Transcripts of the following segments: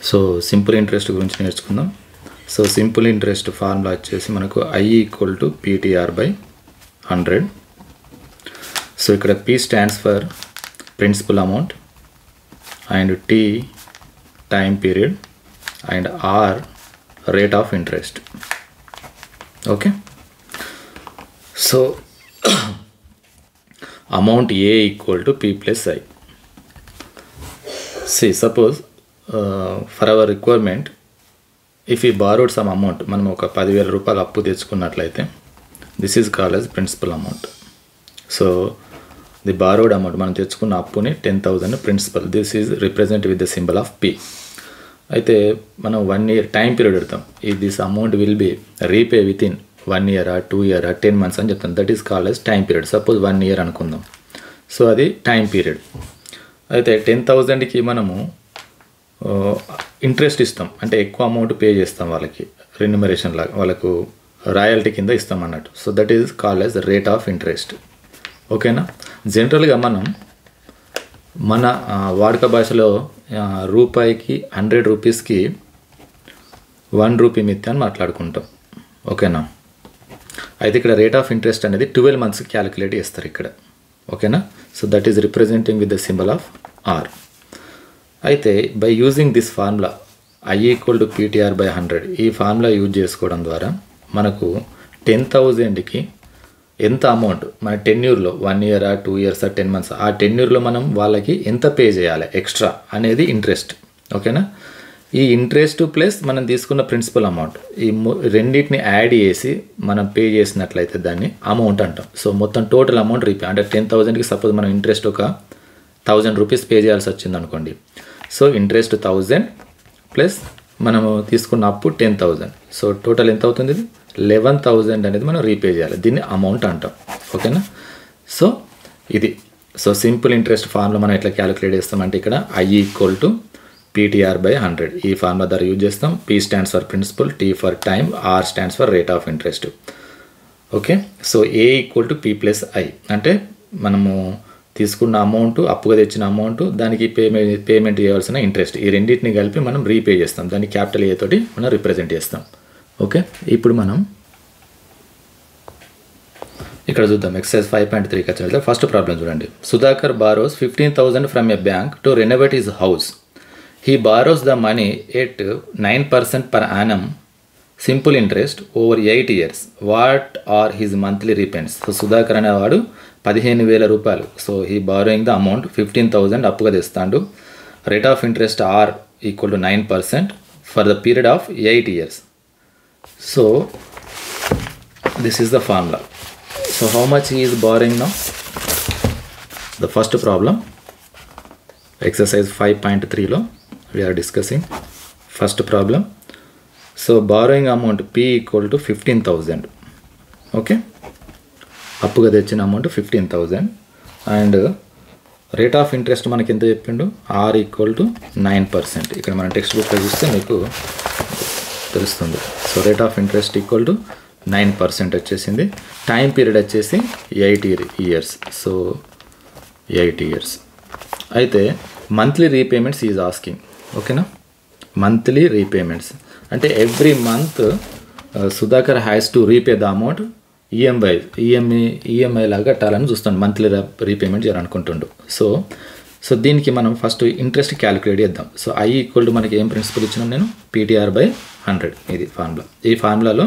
So simple interest గురించి నేర్చుకుందాం. So simple interest formula వచ్చేసి మనకు I = PTR/100. సో ఇక్కడ P stands for principal amount and T time period and R rate of interest. Okay, so amount A = P + I. See, suppose for our requirement, if we borrowed some amount, మనం ఒక 10,000 రూపాయలు అప్పు తెచ్చుకున్నట్లయితే this is called as principal amount. So the borrowed amount మనం తెచ్చుకున్న అప్పుని 10,000 principal, this is represent with the symbol of P. అయితే మనం 1 year టైం పీరియడ్ పెడతాం. ఈ this amount will be repay with in 1 year 2 year 10 months అని చెప్తాం. That is called as time period. Suppose 1 year అనుకుందాం. సో అది time period. అయితే 10,000కి మనము ఇంట్రెస్ట్ ఇస్తాం, అంటే ఎక్కువ అమౌంట్ పే చేస్తాం వాళ్ళకి, రెన్యుమరేషన్ లాగా వాళ్ళకు రాయల్టీ కింద ఇస్తాం అన్నట్టు. So that is called as rate of interest. ఓకేనా. జనరల్గా మనం మన వాడుక భాషలో రూపాయికి 100 రూపీస్కి 1 రూపీ మిత్తి అని మాట్లాడుకుంటాం. ఓకేనా. అయితే ఇక్కడ రేట్ ఆఫ్ ఇంట్రెస్ట్ అనేది 12 months క్యాలిక్యులేట్ చేస్తారు ఇక్కడ. ఓకేనా. So that is representing with the symbol of R. అయితే by using this formula I = PTR/100, ఈ ఫార్ములా యూజ్ చేసుకోవడం ద్వారా మనకు 10,000కి ఎంత అమౌంట్ మన టెన్యూర్లో 1 year 2 years 10 months ఆ టెన్యూర్లో మనం వాళ్ళకి ఎంత పే చేయాలి ఎక్స్ట్రా అనేది ఇంట్రెస్ట్. ఓకేనా. ఈ ఇంట్రెస్ట్ ప్లస్ మనం తీసుకున్న ప్రిన్సిపల్ అమౌంట్, ఈ రెండింటిని యాడ్ చేసి మనం పే చేసినట్లయితే దాన్ని అమౌంట్ అంటాం. సో మొత్తం టోటల్ అమౌంట్ రీపే, అంటే 10,000కి సపోజ్ మనం ఇంట్రెస్ట్ ఒక 1,000 రూపీస్ పే చేయాల్సి వచ్చింది అనుకోండి. సో ఇంట్రెస్ట్ 1,000 ప్లస్ మనము తీసుకున్న అప్పు 10,000. సో టోటల్ ఎంత అవుతుంది? 11,000 అనేది మనం రీపే చేయాలి. దీన్ని అమౌంట్ అంటాం. ఓకేనా. సో ఇది సో సింపుల్ ఇంట్రెస్ట్ ఫార్ములా మనం ఎట్లా క్యాలిక్యులేట్ చేస్తామంటే ఇక్కడ I = PTR/100 ఈ ఫార్ములా ద్వారా యూజ్ చేస్తాం. P stands for principal, T for time, R stands for rate of interest. Okay. So A = P + I అంటే మనము తీసుకున్న అమౌంట్, అప్పుగా తెచ్చిన అమౌంట్, దానికి పేమెంట్ చేయాల్సిన ఇంట్రెస్ట్, ఈ రెండింటిని కలిపి మనం రీపే చేస్తాం. దాన్ని క్యాపిటల్ A తోటి మనం రిప్రజెంట్ చేస్తాం. ఓకే. ఇప్పుడు మనం ఇక్కడ చూద్దాం. ఎక్సర్సైజ్ 5.3 వచ్చి ఫస్ట్ ప్రాబ్లం చూడండి. Sudhakar borrows 15,000 from a bank to renovate his house. He borrows the money at 9% per annum simple interest over 8 years. What are his monthly repayments? So Sudhakar అనేవాడు 15,000 రూపాయలు. So he borrowing the amount 15,000 అప్పుగా తెస్తాడు. Rate of interest R = 9% for the period of 8 years. So this is the formula. So how much he is borrowing now? The first problem exercise 5.3లో we are discussing first problem. So borrowing amount P = 15,000. okay, అప్పుగా తెచ్చిన amount 15,000 and rate of interest మనకి ఎంత చెప్పిండు? R = 9%. ఇక్కడ మన text బుక్లో చూస్తే మీకు తెలుస్తుంది. సో రేట్ ఆఫ్ ఇంట్రెస్ట్ = 9% వచ్చేసింది. టైం పీరియడ్ వచ్చేసి 8 years. So 8 years. అయితే మంత్లీ రీపేమెంట్స్ ఈజ్ ఆస్కింగ్. ఓకేనా. మంత్లీ రీపేమెంట్స్ అంటే every month Sudhakar has to repay the amount EMI లాగా కట్టాలని చూస్తాను. మంత్లీ రీపేమెంట్ చేయాలనుకుంటుండు. సో దీనికి మనం ఫస్ట్ ఇంట్రెస్ట్ క్యాలిక్యులేట్ చేద్దాం. సో I = మనకి ఏం ప్రిన్సిపల్ ఇచ్చినాం నేను? PTR/100 ఇది ఫార్ములా. ఈ ఫార్ములాలో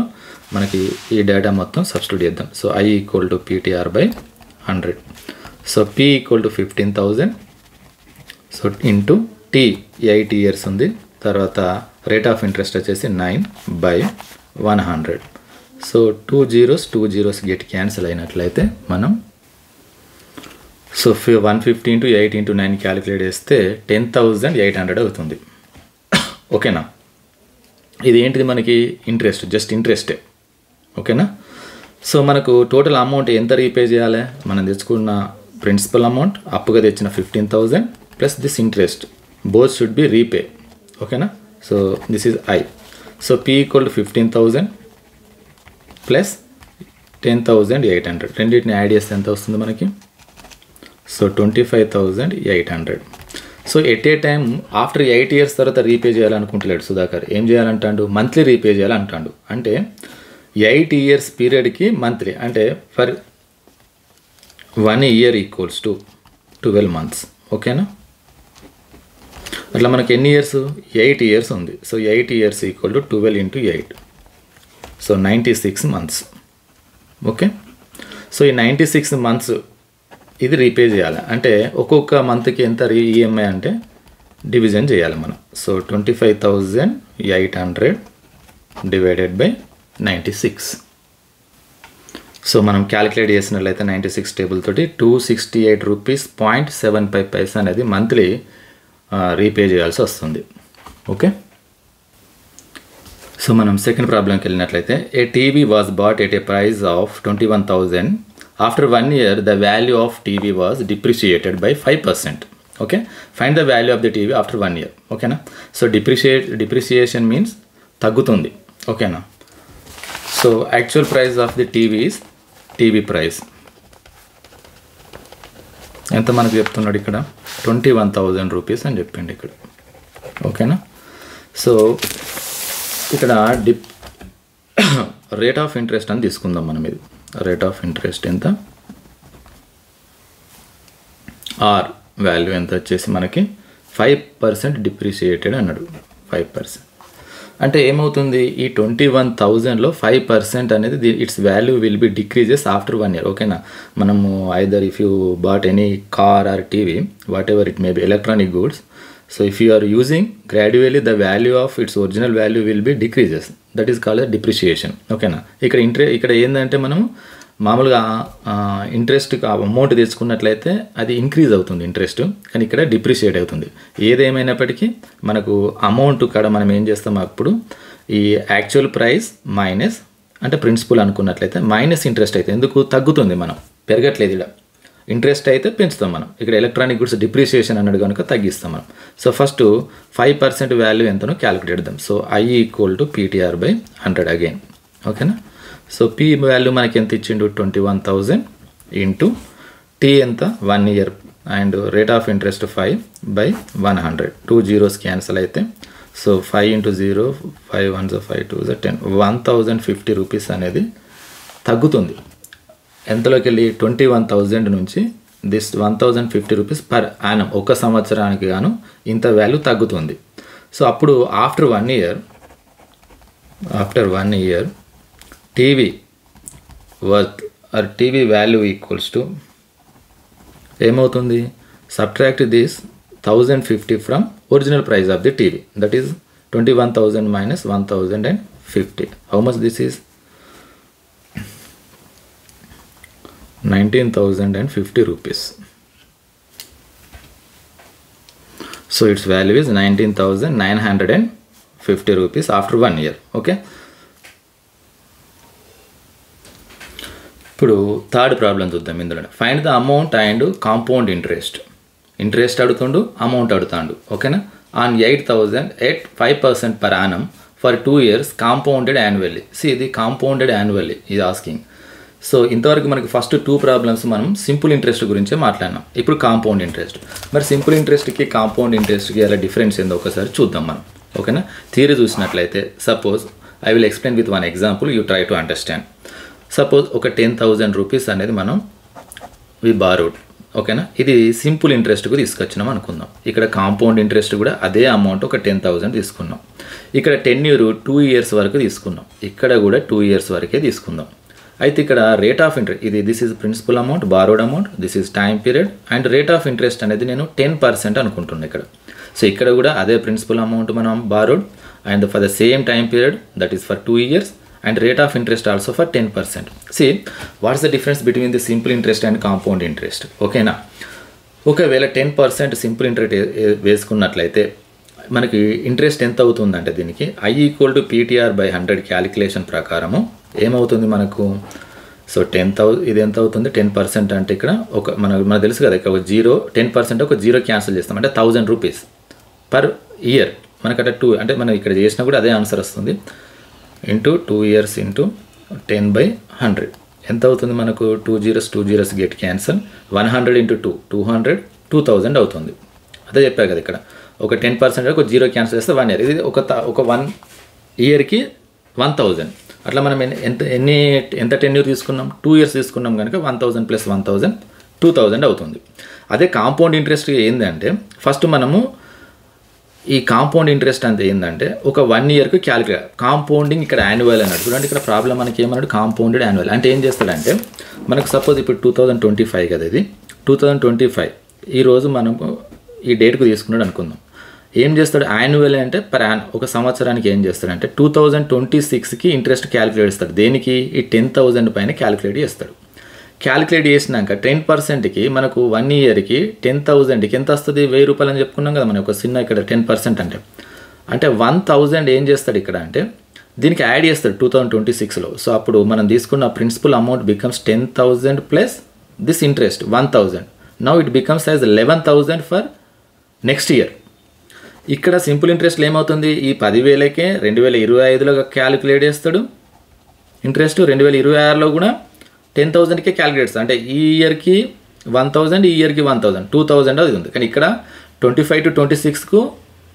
మనకి ఈ డేటా మొత్తం సబ్స్టిట్యూట్ చేద్దాం. So I = PTR/100. So P = 15,000. So into T 8 years ఉంది. తర్వాత రేట్ ఆఫ్ ఇంట్రెస్ట్ వచ్చేసి 9/100. సో 2 zeros గెట్ క్యాన్సిల్ అయినట్లయితే మనం సో 150 × 8 × 9 క్యాలిక్యులేట్ చేస్తే 10,800 అవుతుంది. ఓకేనా. ఇది ఏంటిది మనకి? ఇంట్రెస్ట్, జస్ట్ ఇంట్రెస్టే. ఓకేనా. సో మనకు టోటల్ అమౌంట్ ఎంత రీపే చేయాలి? మనం తెచ్చుకున్న ప్రిన్సిపల్ అమౌంట్, అప్పుగా తెచ్చిన 15,000 plus this interest, both should be repay. ఓకేనా. So this is I. So P = 15,000 plus 10,800 రెండింటిని యాడ్ చేస్తే ఎంత వస్తుంది మనకి? So 25,800. So at a time after 8 years తర్వాత రీపే చేయాలనుకుంటలేడు సుధాకర్. ఏం చేయాలంటాడు? మంత్లీ రీపే చేయాలంటాడు. అంటే 8 years పీరియడ్కి మంత్లీ, అంటే for 1 year equals to 12 months. ఓకేనా? అట్లా మనకి ఎన్ని ఇయర్స్? 8 years ఉంది. So 8 years equal to 12 into 8, so 96 months. Okay, so ఈ 96 months ఇది రీపే చేయాలి. అంటే ఒక్కొక్క మంత్కి ఎంత ఈఎంఐ అంటే డివిజన్ చేయాలి మనం. So 25,800 divided by 96. సో మనం క్యాలిక్యులేట్ చేసినట్లయితే 96 టేబుల్ తోటి 268 రూపీస్ 0.75 పైసా అనేది మంత్లీ రీపే చేయాల్సి వస్తుంది. ఓకే, సో మనం సెకండ్ ప్రాబ్లంకి వెళ్ళినట్లయితే a TV was bought at a price of 21,000. After 1 year the value of TV was depreciated by 5%. Okay, find the value of the TV after 1 year. ఓకేనా? So depreciation means తగ్గుతుంది. ఓకేనా? So actual price of the TV is TV price ఎంత మనకు చెప్తున్నాడు ఇక్కడ? 21,000 rupees అని చెప్పిండు ఇక్కడ. ఓకేనా? సో ఇక్కడ రేట్ ఆఫ్ ఇంట్రెస్ట్ అని తీసుకుందాం మనం. ఇది రేట్ ఆఫ్ ఇంట్రెస్ట్ ఎంత? ఆర్ వాల్యూ ఎంత వచ్చేసి మనకి 5% డిప్రిషియేటెడ్ అన్నాడు. 5% అంటే ఏమవుతుంది? ఈ 21,000లో 5% అనేది its value will be decreases after 1 year. ఓకేనా? మనము either if you bought any car or TV, whatever it may be, electronic goods, so if you are using gradually the value of its original value will be decreases. That is called depreciation. ఓకేనా? ఇక్కడ ఏంటంటే మనం మామూలుగా interest amount తెచ్చుకున్నట్లయితే అది increase అవుతుంది interest, కానీ ఇక్కడ depreciate అవుతుంది. ఏదేమైనప్పటికీ మనకు అమౌంట్ కాడ మనం ఏం చేస్తాం అప్పుడు, ఈ యాక్చువల్ ప్రైస్ మైనస్ అంటే ప్రిన్సిపల్ అనుకున్నట్లయితే మైనస్ ఇంట్రెస్ట్ అయితే ఎందుకు తగ్గుతుంది, మనం పెరగట్లేదు. ఇక్కడ ఇంట్రెస్ట్ అయితే పెంచుతాం మనం. ఇక్కడ ఎలక్ట్రానిక్ గుడ్స్ డిప్రిషియేషన్ అన్నాడు కనుక తగ్గిస్తాం మనం. సో ఫస్ట్ 5% వాల్యూ ఎంతనో క్యాలిక్యులేట్ చేద్దాం. So I equal to PTR by 100 again. ఓకేనా? సో పి వాల్యూ మనకి ఎంత ఇచ్చిండు? 21,000 ఇంటూ టీ ఎంత? 1 year and rate of interest 5 by 100. 2 zeros cancel అయితే సో 5 into 0, 5 1 5 2 10, 1,050 రూపీస్ అనేది తగ్గుతుంది. ఎంతలోకి వెళ్ళి 21,000 నుంచి దిస్ 1,050 రూపీస్ పర్ యానం, ఒక సంవత్సరానికి గాను ఇంత వాల్యూ తగ్గుతుంది. సో అప్పుడు after 1 year TV worth or TV value equals to ఏమవుతుంది? Subtract this 1,050 from original price of the TV, that is 21,000 minus 1,050. How much this is? 19,050 rupees. So its value is 19,950 rupees after 1 year. Okay. ఇప్పుడు third problem చూద్దాం. ఇందులో find the amount and compound interest. Interest అడుగుతుండు, amount అడుగుతాడు. ఓకేనా? On 8,000 at 5% per annum for 2 years compounded annually. See the compounded annually is asking. So ఇంతవరకు మనకి first 2 problems మనం simple interest గురించే మాట్లాడినాం. ఇప్పుడు కాంపౌండ్ ఇంట్రెస్ట్. మరి సింపుల్ ఇంట్రెస్ట్కి కాంపౌండ్ ఇంట్రెస్ట్కి అలా డిఫరెన్స్ ఏందో ఒకసారి చూద్దాం మనం. ఓకేనా? థియరీ చూసినట్లయితే suppose I will explain with 1 example, you try to understand. Suppose ఒక 10,000 రూపీస్ అనేది మనం వి బారోడ్. ఓకేనా? ఇది సింపుల్ ఇంట్రెస్ట్కు తీసుకొచ్చినాం అనుకుందాం. ఇక్కడ కాంపౌండ్ ఇంట్రెస్ట్ కూడా అదే అమౌంట్ ఒక 10,000 తీసుకున్నాం. ఇక్కడ 10 year 2 years వరకు తీసుకున్నాం. ఇక్కడ కూడా 2 years వరకే తీసుకుందాం. అయితే ఇక్కడ రేట్ ఆఫ్ ఇంట్రెస్ట్, ఇది this is principal amount, borrowed amount, this is time period and rate of interest అనేది నేను 10% అనుకుంటున్నాను ఇక్కడ. సో ఇక్కడ కూడా అదే ప్రిన్సిపల్ అమౌంట్ మనం borrowed and for the same time period, that is for 2 years and rate of interest also for 10%. See, what is the difference between the simple interest and compound interest? Okay na? ఒకవేళ 10% simple interest వేసుకున్నట్లయితే మనకి interest ఎంత అవుతుందంటే దీనికి I equal to PTR by 100 calculation ప్రకారము ఏమవుతుంది మనకు? So 10,000 ఇది ఎంత అవుతుంది? 10% అంటే ఇక్కడ ఒక మనకు తెలుసు కదా, ఇక్కడ ఒక 10% ఒక 0 క్యాన్సిల్ చేస్తాం అంటే 1,000 రూపీస్ పర్ ఇయర్. మనకట 2 అంటే మనం ఇక్కడ చేసినా కూడా అదే ఆన్సర్ వస్తుంది. ఇంటూ 2 years ఇంటూ 10/100 ఎంత అవుతుంది మనకు? 2 zeros గెట్ క్యాన్సల్. 100 into 2 200, 2,000 అవుతుంది. అదే చెప్పారు కదా ఇక్కడ ఒక 10% ఒక 0 క్యాన్సిల్ చేస్తే 1 ఇయర్. ఇది ఒక 1 ఇయర్కి 1000. అట్లా మనం ఎంత టెన్యూర్ తీసుకున్నాం, 2 ఇయర్స్ తీసుకున్నాం కనుక 1000 + 1000 2000 అవుతుంది. అదే కాంపౌండ్ ఇంట్రెస్ట్ ఏంటంటే ఫస్ట్ మనము ఈ కాంపౌండ్ ఇంట్రెస్ట్ అంతే ఏంటంటే ఒక 1 ఇయర్కి క్యాలిక్యులేట్, కాంపౌండింగ్ ఇక్కడ యాన్యువల్ అన్నాడు. చూడండి ఇక్కడ ప్రాబ్లం మనకి ఏమన్నాడు, కాంపౌండెడ్ యాన్యువల్ అంటే ఏం చేస్తాడంటే మనకు సపోజ్ ఇప్పుడు 2025 కదా, ఇది 2025 ఈరోజు మనము ఈ డేట్కు తీసుకున్నాడు అనుకుందాం. ఏం చేస్తాడు యాన్యువల్ అంటే ఒక సంవత్సరానికి ఏం చేస్తాడంటే 2026కి ఇంట్రెస్ట్ క్యాలిక్యులేట్ చేస్తాడు. దేనికి, ఈ 10,000 పైన క్యాలిక్యులేట్ చేస్తాడు. క్యాలిక్యులేట్ చేసినాక 10%కి మనకు 1 ఇయర్కి 10,000కి ఎంత వస్తుంది, 1000 రూపాయలు అని చెప్పుకున్నాం కదా మనం. ఒక చిన్న ఇక్కడ 10% అంటే 1000 ఏం చేస్తాడు ఇక్కడ అంటే దీనికి యాడ్ చేస్తాడు 2026లో. సో అప్పుడు మనం తీసుకున్న principal amount becomes 10,000 plus this interest 1000. Now it becomes as 11,000 for next year. ఇక్కడ సింపుల్ ఇంట్రెస్ట్లో ఏమవుతుంది, ఈ 10,000కే 2025లో క్యాలిక్యులేట్ చేస్తాడు ఇంట్రెస్ట్, 2026లో కూడా 10,000కే క్యాలిక్యులేట్ చేస్తాడు. అంటే ఈ ఇయర్కి 1000, ఈ ఇయర్కి 1000, 2000 అది ఉంది. కానీ ఇక్కడ 25 to 26కు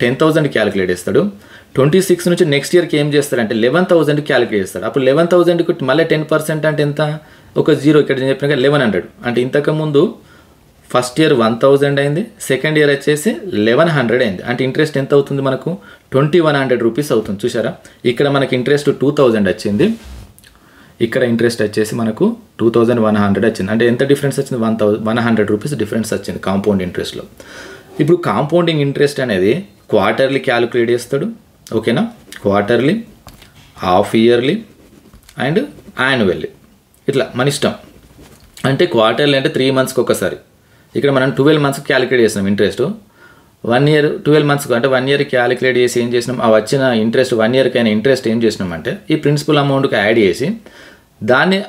10,000 క్యాలిక్యులేట్ చేస్తాడు. 26 నుంచి నెక్స్ట్ ఇయర్కి ఏం చేస్తాడంటే 11,000 క్యాలిక్యులేట్ చేస్తాడు. అప్పుడు 11,000కి మళ్ళీ 10% అంటే ఎంత, ఒక 0 ఇక్కడ నేను చెప్పినాక 1100. అంటే ఇంతకుముందు ఫస్ట్ ఇయర్ 1000 అయింది, సెకండ్ ఇయర్ వచ్చేసి 1100 అయింది. అంటే ఇంట్రెస్ట్ ఎంత అవుతుంది మనకు, 2100 రూపీస్ అవుతుంది. చూసారా ఇక్కడ మనకి ఇంట్రెస్ట్ 2000 వచ్చింది, ఇక్కడ ఇంట్రెస్ట్ వచ్చేసి మనకు 2100 వచ్చింది. అంటే ఎంత డిఫరెన్స్ వచ్చింది, 100 రూపీస్ డిఫరెన్స్ వచ్చింది కాంపౌండ్ ఇంట్రెస్ట్లో. ఇప్పుడు కాంపౌండింగ్ ఇంట్రెస్ట్ అనేది క్వార్టర్లీ క్యాలిక్యులేట్ చేస్తాడు. ఓకేనా, quarterly, half yearly and annually, ఇట్లా మన ఇష్టం. అంటే క్వార్టర్లీ అంటే 3 మంత్స్కి ఒకసారి. ఇక్కడ మనం 12 మంత్స్కి క్యాలిక్యులేట్ చేసినాం ఇంట్రెస్ట్. 1 ఇయర్ 12 మంత్స్కి అంటే 1 ఇయర్ క్యాలిక్యులేట్ చేసి ఏం చేసినాం, ఆ వచ్చిన ఇంట్రెస్ట్ 1 ఇయర్కి అయిన ఇంట్రెస్ట్ ఏం చేసినామంటే ఈ ప్రిన్సిపల్ అమౌంట్కి యాడ్ చేసి దాన్ని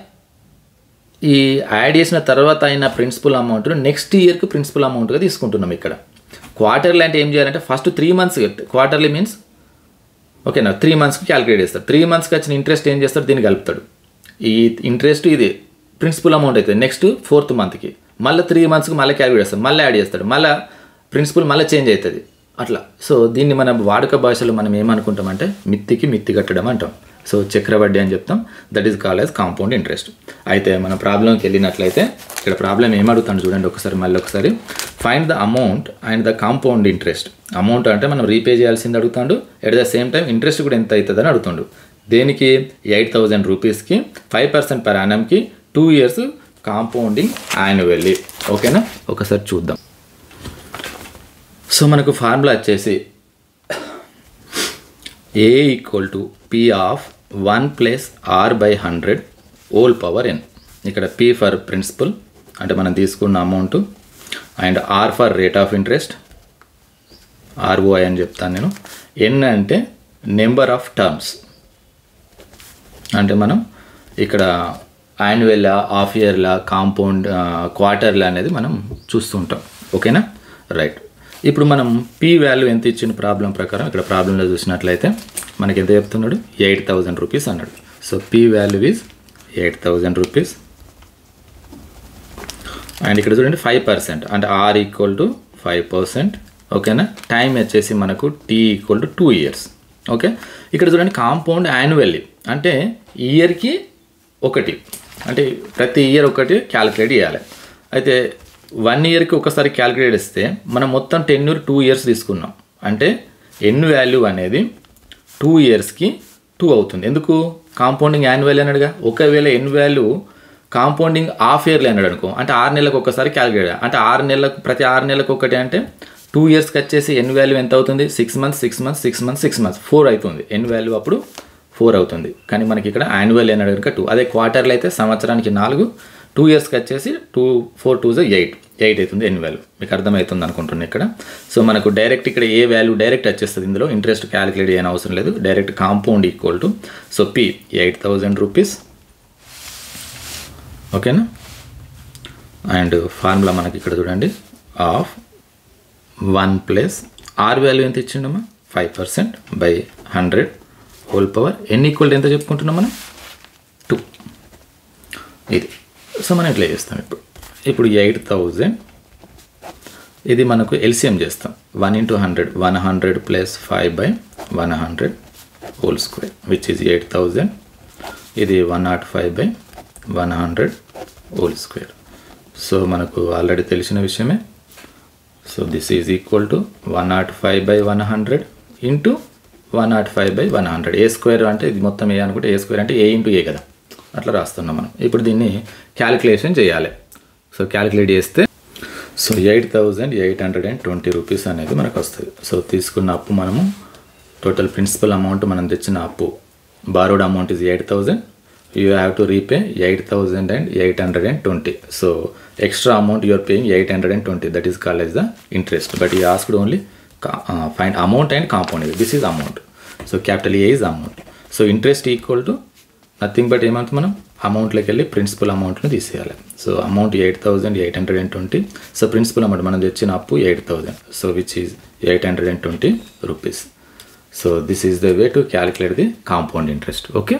ఈ యాడ్ చేసిన తర్వాత అయిన ప్రిన్సిపల్ అమౌంట్ను నెక్స్ట్ ఇయర్కి ప్రిన్సిపల్ అమౌంట్గా తీసుకుంటున్నాం. ఇక్కడ క్వార్టర్లీ అంటే ఏం చేయాలంటే ఫస్ట్ 3 మంత్స్, క్వార్టర్లీ మీన్స్ ఓకేనా 3 మంత్స్కి క్యాలిక్యులేట్ చేస్తారు. 3 మంత్స్కి వచ్చిన ఇంట్రెస్ట్ ఏం చేస్తాడు, దీన్ని కలుపుతాడు. ఈ ఇంట్రెస్ట్ ఇది ప్రిన్సిపల్ అమౌంట్ అవుతుంది. నెక్స్ట్ 4th మంత్కి మళ్ళీ 3 మంత్స్కి మళ్ళీ క్యాలిక్యులేట్ చేస్తాడు, మళ్ళీ యాడ్ చేస్తాడు, మళ్ళీ ప్రిన్సిపల్ మళ్ళీ చేంజ్ అవుతుంది అట్లా. సో దీన్ని మన వాడుక భాషలో మనం ఏమనుకుంటామంటే మిత్తి కట్టడం అంటాం. సో చక్రవడ్డీ అని చెప్తాం. That is called as compound interest. అయితే మన ప్రాబ్లంకి వెళ్ళినట్లయితే ఇక్కడ ప్రాబ్లం ఏమడుగుతాడు చూడండి ఒకసారి, మళ్ళీ ఒకసారి. Find the amount and the compound interest. Amount అంటే మనం రీపే చేయాల్సింది అడుగుతాడు, at the same time interest కూడా ఎంత అవుతుందని అడుగుతాడు. దేనికి, 8,000 రూపీస్కి 5% per annumకి 2 years కాంపౌండింగ్ యాన్యువల్లీ. ఓకేనా, ఒకసారి చూద్దాం. సో మనకు ఫార్ములా వచ్చేసి A = P of 1 + R/100 whole power n. ఇక్కడ P ఫర్ ప్రిన్సిపల్ అంటే మనం తీసుకున్న amount, and R for rate of interest, ROI అని చెప్తాను నేను. N అంటే నెంబర్ ఆఫ్ టర్మ్స్, అంటే మనం ఇక్కడ యాన్యువల్లా, హాఫ్ ఇయర్లా, కాంపౌండ్, క్వార్టర్లా అనేది మనం చూస్తుంటాం. ఓకేనా, రైట్. ఇప్పుడు మనం P వాల్యూ ఎంత ఇచ్చిన ప్రాబ్లం ప్రకారం ఇక్కడ ప్రాబ్లంలో చూసినట్లయితే మనకి ఎంత చెప్తున్నాడు, 8,000 రూపీస్ అన్నాడు. So P value is 8,000 rupees. And ఇక్కడ చూడండి 5% అంటే R = 5%. ఓకేనా, టైం వచ్చేసి మనకు T = 2 years. ఓకే, ఇక్కడ చూడండి కాంపౌండ్ యాన్యువల్లీ అంటే ఇయర్కి ఒకటి, అంటే ప్రతి ఇయర్ ఒకటి క్యాలిక్యులేట్ చేయాలి. అయితే 1 ఇయర్కి ఒకసారి క్యాలిక్యులేట్ చేస్తే మనం మొత్తం టెన్యూర్ 2 years తీసుకున్నాం. అంటే ఎన్ వాల్యూ అనేది 2 yearsకి 2 అవుతుంది. ఎందుకు, కాంపౌండింగ్ యాన్యువల్ అన్నాడుగా. ఒకవేళ N value compounding half yearly అన్నాడు అనుకో, అంటే 6 నెలలకు ఒకసారి క్యాలిక్యులేట్, అంటే 6 నెలలకు ప్రతి 6 నెలలకు ఒకటి, అంటే 2 yearsకి వచ్చేసి ఎన్ వాల్యూ ఎంత అవుతుంది, 6 months 6 months 6 months 6 months 4 అవుతుంది. ఎన్ వాల్యూ అప్పుడు 4 అవుతుంది. కానీ మనకి ఇక్కడ యాన్యువల్ అన్నాడు కనుక 2. అదే క్వార్టర్లు అయితే సంవత్సరానికి 4, 2 yearsకి వచ్చేసి 4 2 8 అవుతుంది ఎన్ వాల్యూ. మీకు అర్థమవుతుంది అనుకుంటున్నాను ఇక్కడ. సో మనకు డైరెక్ట్ ఇక్కడ ఏ వాల్యూ డైరెక్ట్ వచ్చేస్తుంది, ఇందులో ఇంట్రెస్ట్ క్యాలిక్యులేట్ చేయని అవసరం లేదు, direct compound equal to. So P 8,000 rupees. ఓకేనా, అండ్ ఫార్ములా మనకి ఇక్కడ చూడండి ఆఫ్ 1 + R వాల్యూ ఎంత ఇచ్చిండమ్మా, 5% / 100 హోల్ పవర్ n = ఎంత చెప్పుకుంటున్నాం మనం, 2. ఇది సో మనం ఇట్లా చేస్తాం. ఇప్పుడు 8,000 ఇది మనకు ఎల్సిఎం చేస్తాం. 1 into 100, 100 plus 5/100 whole square, which is 8000. ఇది 105/100 whole square. సో మనకు ఆల్రెడీ తెలిసిన విషయమే. So this is equal to 105/100 into 105/100. A square అంటే ఇది మొత్తం ఏ అనుకుంటే ఏ స్క్వేర్ అంటే ఏ ఇంటూ ఏ కదా, అట్లా రాస్తున్నాం మనం. ఇప్పుడు దీన్ని క్యాలిక్యులేషన్ చేయాలి. సో క్యాలిక్యులేట్ చేస్తే సో 8820 రూపీస్ అనేది మనకు వస్తుంది. సో తీసుకున్న అప్పు మనము టోటల్ ప్రిన్సిపల్ అమౌంట్ మనం తెచ్చిన అప్పు borrowed amount is 8000. You have to repay 8820. So extra amount you are paying 820. That is called as the interest. But you asked only find amount and compound. This is amount. So capital A is amount. So interest equal to nothing but ఏమంటే మనం అమౌంట్లోకి వెళ్ళి principal అమౌంట్ని తీసేయాలి. So amount 8820. So principal amount మనం తెచ్చిన అప్పు 8000. So which is 820 rupees. So this is the way to calculate the compound interest. Okay.